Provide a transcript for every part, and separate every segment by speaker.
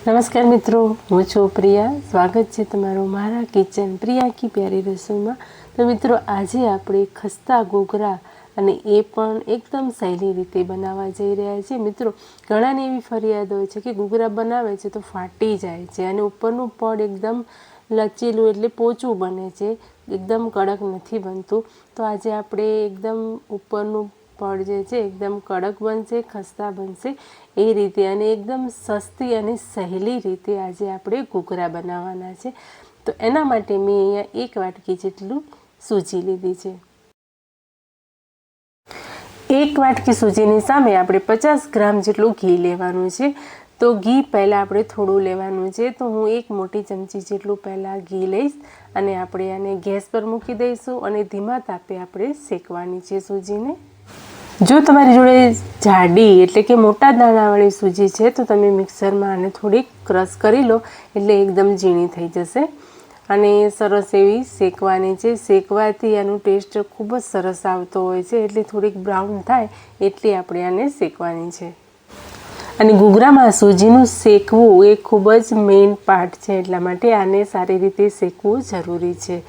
Speaker 1: નમસ્કાર મિત્રો, હું છું પ્રિયા. સ્વાગત છે તમારું મારા કિચન પ્રિયા કી પ્યારી રસોઈમાં. તો મિત્રો, આજે આપણે ખસ્તા ઘૂઘરા અને એ પણ એકદમ સહેલી રીતે બનાવવા જઈ રહ્યા છીએ. મિત્રો, ઘણાને એવી ફરિયાદ હોય છે કે ઘૂઘરા બનાવે છે તો ફાટી જાય છે અને ઉપરનું પડ એકદમ લચીલું એટલે પોચું બને છે, એકદમ કડક નથી બનતું. તો આજે આપણે એકદમ ઉપરનું પડ જે છે એકદમ કડક બનશે, ખસ્તા બનશે એ રીતે, અને એકદમ સસ્તી અને સહેલી રીતે આજે આપણે ઘૂઘરા બનાવવાના છે. તો એના માટે મેં અહીંયા 1 વાટકી જેટલું સૂજી લીધી છે. 1 વાટકી સૂજીની સામે આપણે 50 ગ્રામ જેટલું ઘી લેવાનું છે. તો ઘી પહેલાં આપણે થોડું લેવાનું છે. તો હું 1 મોટી ચમચી જેટલું પહેલાં ઘી લઈશ અને આપણે આને ગેસ પર મૂકી દઈશું અને ધીમા તાપે આપણે શેકવાની છે સૂજીને. જો તમારી જોડે જાડી એટલે કે મોટા દાણાવાળી સૂજી છે તો તમે મિક્સરમાં આને થોડીક ક્રશ કરી લો એટલે એકદમ ઝીણી થઈ જશે. અને સરસ એવી શેકવાની છે. શેકવાથી આનું ટેસ્ટ ખૂબ જ સરસ આવતો હોય છે, એટલે થોડીક બ્રાઉન થાય એટલી આપણે આને શેકવાની છે. અને ઘૂઘરામાં સૂજીનું શેકવું એ ખૂબ જ મેઇન પાર્ટ છે, એટલા માટે આને સારી રીતે શેકવું જરૂરી છે.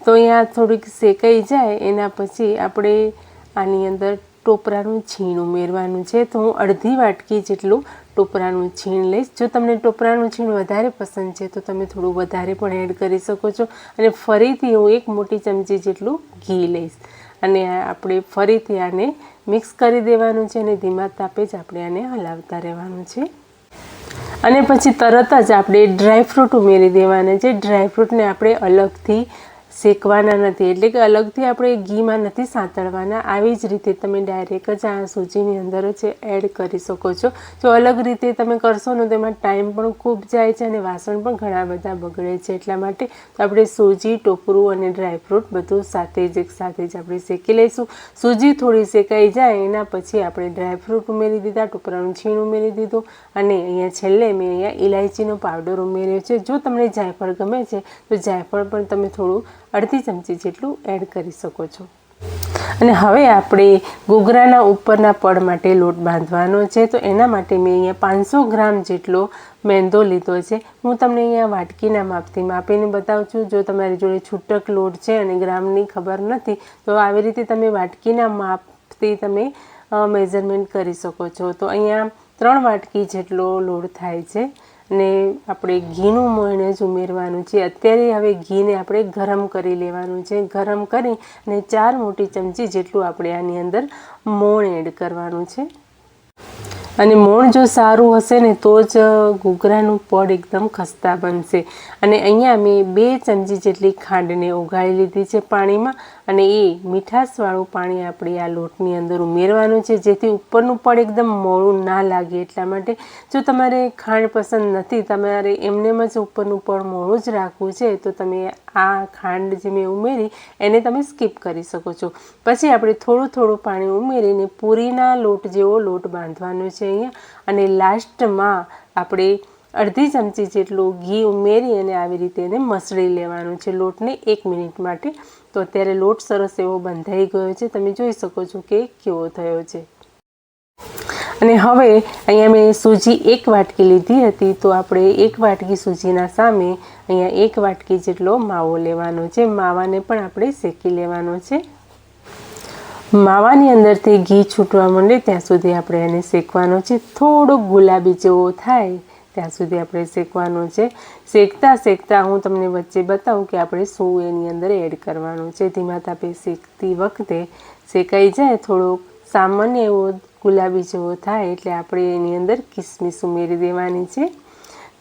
Speaker 1: તો અહીંયા થોડીક શેકાઈ જાય એના પછી આપણે આની અંદર ટોપરાનું છીણ ઉમેરવાનું છે. તો હું અડધી વાટકી જેટલું ટોપરાનું છીણ લઈશ. જો તમને ટોપરાનું છીણ વધારે પસંદ છે તો તમે થોડું વધારે પણ એડ કરી શકો છો. અને ફરીથી હું 1 મોટી ચમચી જેટલું ઘી લઈશ અને આપણે ફરીથી આને મિક્સ કરી દેવાનું છે અને ધીમા તાપે જ આપણે આને હલાવતા રહેવાનું છે. અને પછી તરત જ આપણે ડ્રાયફ્રૂટ ઉમેરી દેવાના છે. ડ્રાયફ્રૂટને આપણે અલગથી શેકવાના નથી, એટલે કે અલગથી આપણે ઘીમાં નથી સાંતળવાના. આવી જ રીતે તમે ડાયરેક્ટ જ આ સૂજીની અંદર જ એડ કરી શકો છો. જો અલગ રીતે તમે કરશો ને તો એમાં ટાઈમ પણ ખૂબ જાય છે અને વાસણ પણ ઘણા બધા બગડે છે. એટલા માટે આપણે સૂજી, ટોપરું અને ડ્રાયફ્રૂટ બધું સાથે જ એકસાથે જ આપણે શેકી લઈશું. સૂજી થોડી શેકાઈ જાય એના પછી આપણે ડ્રાયફ્રૂટ ઉમેરી દીધા, ટોપરાનું છીણ ઉમેરી દીધું અને અહીંયા છેલ્લે મેં અહીંયા ઇલાયચીનો પાવડર ઉમેર્યો છે. જો તમને જાયફળ ગમે છે તો જાયફળ પણ તમે થોડું અડધી ચમચી જેટલું એડ કરી શકો છો. અને હવે આપણે ઘૂઘરાના ઉપરના પડ માટે લોટ બાંધવાનો છે. તો એના માટે મેં અહીંયા 500 ગ્રામ જેટલો મેંદો લીધો છે. હું તમને અહીંયા વાટકીના માપથી માપીને બતાવું છું. જો તમારી જોડે છૂટક લોટ છે અને ગ્રામની ખબર નથી તો આવી રીતે તમે વાટકીના માપથી તમે મેઝરમેન્ટ કરી શકો છો. તો અહીંયા 3 વાટકી જેટલો લોટ થાય છે અને આપણે ઘીનું મોણ જ ઉમેરવાનું છે. અત્યારે હવે ઘીને આપણે ગરમ કરી લેવાનું છે. ગરમ કરી અને 4 મોટી ચમચી જેટલું આપણે આની અંદર મોણ એડ કરવાનું છે. અને મોણ જો સારું હશે ને તો જ ઘૂઘરાનું પડ એકદમ ખસ્તા બનશે. અને અહીંયા મેં 2 ચમચી જેટલી ખાંડને ઓગાળી લીધી છે પાણીમાં, અને એ મીઠાશવાળું પાણી આપણે આ લોટની અંદર ઉમેરવાનું છે, જેથી ઉપરનું પડ એકદમ મોળું ના લાગે. એટલા માટે જો તમારે ખાંડ પસંદ નથી, તમારે એમનેમ જ ઉપરનું પડ મોળું જ રાખવું છે, તો તમે આ ખાંડ જે મેં ઉમેરી એને તમે સ્કીપ કરી શકો છો. પછી આપણે થોડું પાણી ઉમેરીને પૂરીના લોટ જેવો લોટ બાંધવાનો છે અહીંયા. અને લાસ્ટમાં આપણે અડધી ચમચી જેટલું ઘી ઉમેરી અને આવી રીતે એને મસળી લેવાનું છે લોટને 1 મિનિટ માટે. તો અત્યારે લોટ સરસ એવો બંધાઈ ગયો છે, તમે જોઈ શકો છો કે કેવો થયો છે. અને હવે અહીંયા મેં સૂજી 1 વાટકી લીધી હતી, તો આપણે 1 વાટકી સૂજીના સામે અહીંયા 1 વાટકી જેટલો માવો લેવાનો છે. માવાને પણ આપણે શેકી લેવાનો છે. માવાની અંદરથી ઘી છૂટવા માંડે ત્યાં સુધી આપણે એને શેકવાનો છે. થોડોક ગુલાબી જેવો થાય ત્યાં સુધી આપણે શેકવાનો છે. શેકતા હું તમને વચ્ચે બતાવું કે આપણે શું એની અંદર એડ કરવાનું છે. ધીમા તાપે શેકતી વખતે શેકાઈ જાય, થોડોક સામાન્ય એવો ગુલાબી જેવો થાય એટલે આપણે એની અંદર કિસમિસ ઉમેરી દેવાની છે.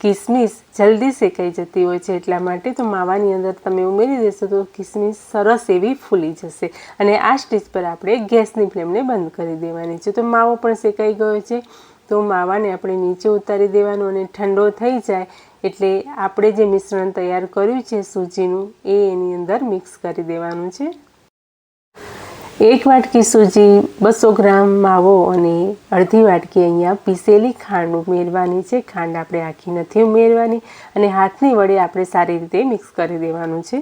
Speaker 1: કિસમિસ જલ્દી શેકાઈ જતી હોય છે, એટલા માટે તો માવાની અંદર તમે ઉમેરી દેશો તો કિસમિસ સરસ એવી ફૂલી જશે. અને આ સ્ટેજ પર આપણે ગેસની ફ્લેમને બંધ કરી દેવાની છે. તો માવો પણ શેકાઈ ગયો છે, તો માવાને આપણે નીચે ઉતારી દેવાનું અને ઠંડો થઈ જાય એટલે આપણે જે મિશ્રણ તૈયાર કર્યું છે સૂજીનું એ એની અંદર મિક્સ કરી દેવાનું છે. 1 વાટકી સૂજી, 200 ગ્રામ માવો અને અડધી વાટકી અહીંયા પીસેલી ખાંડ ઉમેરવાની છે. ખાંડ આપણે આખી નથી ઉમેરવાની અને હાથની વડે આપણે સારી રીતે મિક્સ કરી દેવાનું છે.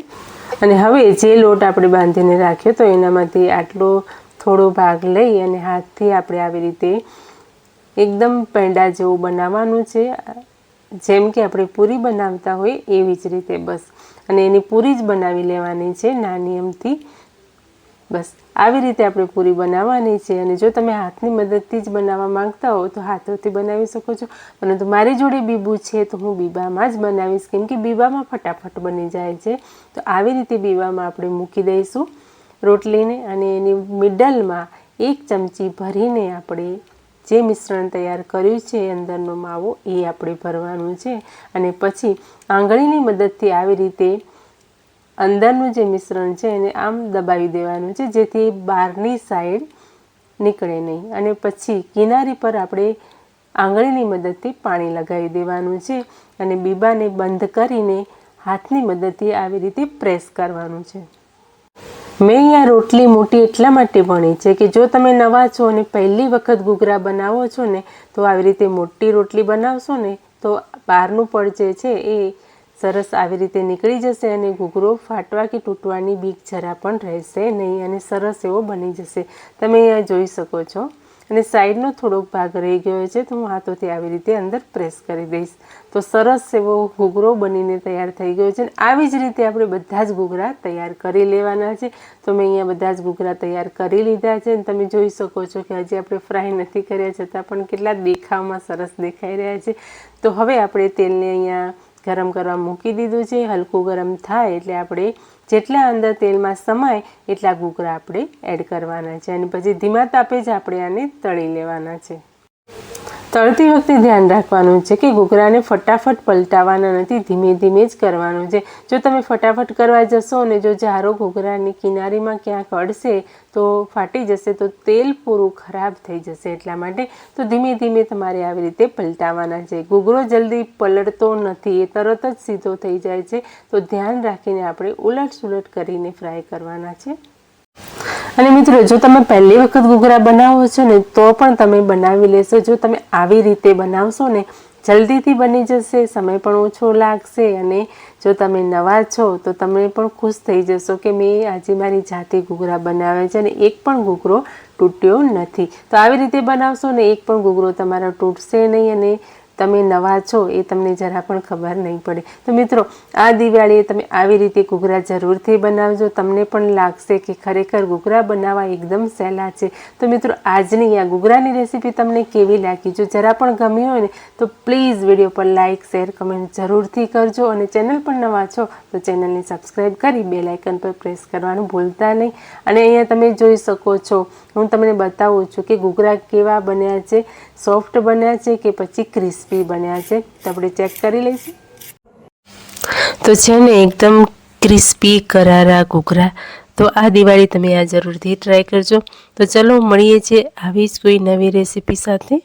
Speaker 1: અને હવે જે લોટ આપણે બાંધીને રાખ્યો તો એનામાંથી આટલો થોડો ભાગ લઈ અને હાથથી આપણે આવી રીતે એકદમ પેંડા જેવું બનાવવાનું છે. જેમ કે આપણે પૂરી બનાવતા હોય એવી જ રીતે બસ. અને એની પૂરી જ બનાવી લેવાની છે નાની અમથી. બસ આવી રીતે આપણે પૂરી બનાવવાની છે. અને જો તમે હાથની મદદથી જ બનાવવા માંગતા હો તો હાથોથી બનાવી શકો છો, પરંતુ મારી જોડે બીબું છે તો હું બીબામાં જ બનાવીશ, કેમ કે બીબામાં ફટાફટ બની જાય છે. તો આવી રીતે બીબામાં આપણે મૂકી દઈશું રોટલીને, અને એની મિડલમાં 1 ચમચી ભરીને આપણે જે મિશ્રણ તૈયાર કર્યું છે અંદરનો માવો એ આપણે ભરવાનું છે. અને પછી આંગળીની મદદથી આવી રીતે અંદરનું જે મિશ્રણ છે એને આમ દબાવી દેવાનું છે, જેથી બહારની સાઈડ નીકળે નહીં. અને પછી કિનારી પર આપણે આંગળીની મદદથી પાણી લગાવી દેવાનું છે અને બીબાને બંધ કરીને હાથની મદદથી આવી રીતે પ્રેસ કરવાનું છે. મેં અહીંયા રોટલી મોટી એટલા માટે વણી છે કે જો તમે નવા છો અને પહેલી વખત ઘૂઘરા બનાવો છો ને તો આવી રીતે મોટી રોટલી બનાવશો ને તો બહારનું પડ જે છે એ સરસ આવી રીતે નીકળી જશે અને ઘૂઘરો ફાટવા કે તૂટવાની બીક જરા પણ રહેશે નહીં અને સરસ એવો બની જશે. તમે અહીંયા જોઈ શકો છો. અને સાઈડનો થોડોક ભાગ રહી ગયો છે તો હું હાથોથી આવી રીતે અંદર પ્રેસ કરી દઈશ તો સરસ એવો ઘૂઘરો બનીને તૈયાર થઈ ગયો છે. આવી જ રીતે આપણે બધા જ ઘૂઘરા તૈયાર કરી લેવાના છે. તો મેં અહીંયા બધા જ ઘૂઘરા તૈયાર કરી લીધા છે અને તમે જોઈ શકો છો કે હજી આપણે ફ્રાય નથી કર્યા છતાં પણ કેટલા દેખાવમાં સરસ દેખાઈ રહ્યા છે. તો હવે આપણે તેલને અહીંયા ગરમ કરવા મૂકી દીધું છે. હલકું ગરમ થાય એટલે આપણે જેટલા અંદર તેલમાં સમાય એટલા ઘૂઘરા આપણે એડ કરવાના છે અને પછી ધીમા તાપે જ આપણે આને તળી લેવાના છે. તળતી વખતે ધ્યાન રાખવાનું છે કે ઘૂઘરાને ફટાફટ પલટાવવાના નથી, ધીમે ધીમે જ કરવાનું છે. જો તમે ફટાફટ કરવા જશો અને જો જારો ઘૂઘરાની કિનારીમાં ક્યાંક અડશે તો ફાટી જશે, તો તેલ પૂરું ખરાબ થઈ જશે. એટલા માટે તો ધીમે ધીમે તમારે આવી રીતે પલટાવવાના છે. ઘૂઘરો જલ્દી પલળતો નથી, એ તરત જ સીધો થઈ જાય છે. તો ધ્યાન રાખીને આપણે ઉલટ સુલટ કરીને ફ્રાય કરવાના છે. અને મિત્રો, જો તમે પહેલી વખત ઘૂઘરા બનાવો છો ને તો પણ તમે બનાવી લેશો. જો તમે આવી રીતે બનાવશો ને જલ્દીથી બની જશે, સમય પણ ઓછો લાગશે. અને જો તમે નવા છો તો તમે પણ ખુશ થઈ જશો કે મેં આજે મારી જાતે ઘૂઘરા બનાવ્યા છે અને એક પણ ઘૂઘરો તૂટ્યો નથી. તો આવી રીતે બનાવશો ને એક પણ ઘૂઘરો તમારો તૂટશે નહીં અને તમે નવા છો એ તમને જરા પણ ખબર નહીં પડે. તો મિત્રો, આ દિવાળીએ તમે આવી રીતે ઘૂઘરા જરૂરથી બનાવજો. તમને પણ લાગશે કે ખરેખર ઘૂઘરા બનાવવા એકદમ સહેલા છે. તો મિત્રો, આજની આ ઘૂઘરાની રેસીપી તમને કેવી લાગી? જો જરા પણ ગમી હોય ને તો પ્લીઝ વિડીયો પર લાઇક, શેર, કમેન્ટ જરૂરથી કરજો. અને ચેનલ પર નવા છો તો ચેનલને સબસ્ક્રાઈબ કરી બેલ આઇકન પર પ્રેસ કરવાનું ભૂલતા નહીં. અને અહીંયા તમે જોઈ શકો છો, હું તમને બતાવું છું કે ઘૂઘરા કેવા બન્યા છે, સોફ્ટ બન્યા છે કે પછી ક્રિસ્પી બન્યા છે. તો આપણે ચેક કરી લઈશું. તો છે ને એકદમ ક્રિસ્પી કરારા ઘૂઘરા. તો આ દિવાળી તમે આ જરૂરથી ટ્રાય કરજો. તો ચલો મળીએ છીએ આવી જ કોઈ નવી રેસીપી સાથે.